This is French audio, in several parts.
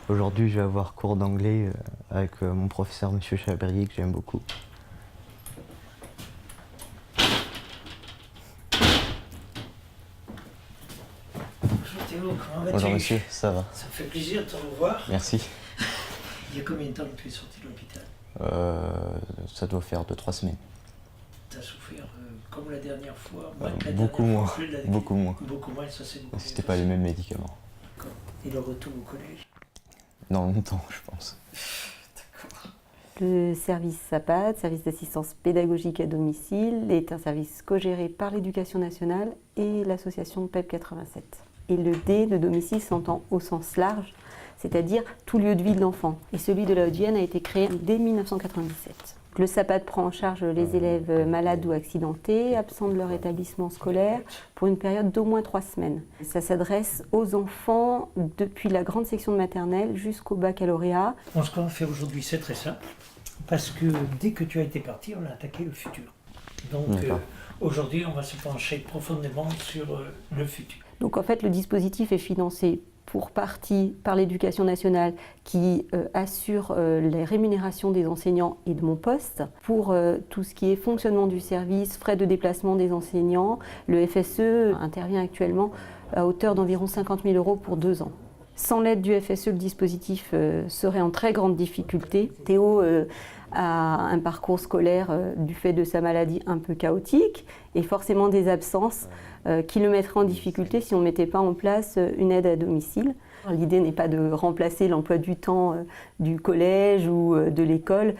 Aujourd'hui, je vais avoir cours d'anglais avec mon professeur Monsieur Chabrier, que j'aime beaucoup. Bonjour Théo, comment vas-tu? Bonjour monsieur, ça va? Ça me fait plaisir de te revoir. Merci. Il y a combien de temps que tu es sorti de l'hôpital? Ça doit faire 2-3 semaines. Tu as souffert comme la dernière fois? Beaucoup moins, beaucoup moins. Beaucoup moins, ça c'est beaucoup. C'était pas les mêmes médicaments. D'accord. Et le retour au collège? Dans longtemps, je pense. D'accord. Le service SAPAD, service d'assistance pédagogique à domicile, est un service co-géré par l'Éducation nationale et l'association PEP 87. Et le D de domicile s'entend au sens large, c'est-à-dire tout lieu de vie de l'enfant. Et celui de la Haute-Vienne a été créé dès 1997. Le SAPAD prend en charge les élèves malades ou accidentés, absents de leur établissement scolaire, pour une période d'au moins 3 semaines. Ça s'adresse aux enfants depuis la grande section de maternelle jusqu'au baccalauréat. Ce qu'on va faire aujourd'hui, c'est très simple, parce que dès que tu as été parti, on a attaqué le futur. Donc aujourd'hui, on va se pencher profondément sur le futur. Donc en fait, le dispositif est financé pour partie par l'Éducation nationale qui assure les rémunérations des enseignants et de mon poste. Pour tout ce qui est fonctionnement du service, frais de déplacement des enseignants, le FSE intervient actuellement à hauteur d'environ 50 000 € pour 2 ans. Sans l'aide du FSE, le dispositif serait en très grande difficulté. Théo a un parcours scolaire du fait de sa maladie un peu chaotique et forcément des absences qui le mettraient en difficulté si on ne mettait pas en place une aide à domicile. L'idée n'est pas de remplacer l'emploi du temps du collège ou de l'école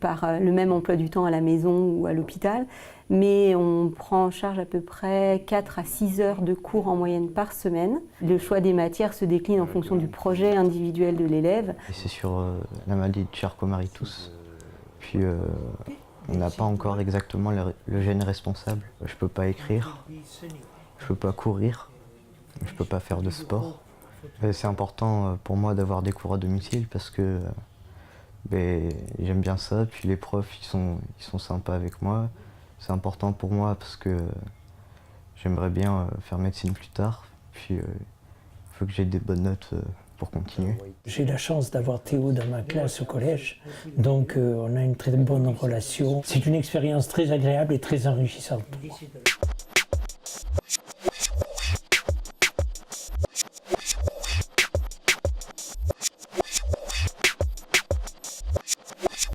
par le même emploi du temps à la maison ou à l'hôpital, mais on prend en charge à peu près 4 à 6 heures de cours en moyenne par semaine. Le choix des matières se décline en fonction du projet individuel de l'élève. C'est sur la maladie de Charcot-Marie-Tooth. Puis on n'a pas encore exactement le gène responsable. Je peux pas écrire, je peux pas courir, je peux pas faire de sport. C'est important pour moi d'avoir des cours à domicile parce que j'aime bien ça. Puis les profs, ils sont sympas avec moi. C'est important pour moi parce que j'aimerais bien faire médecine plus tard. Puis il faut que j'ai des bonnes notes pour continuer. J'ai la chance d'avoir Théo dans ma classe au collège, donc on a une très bonne relation. C'est une expérience très agréable et très enrichissante pour moi.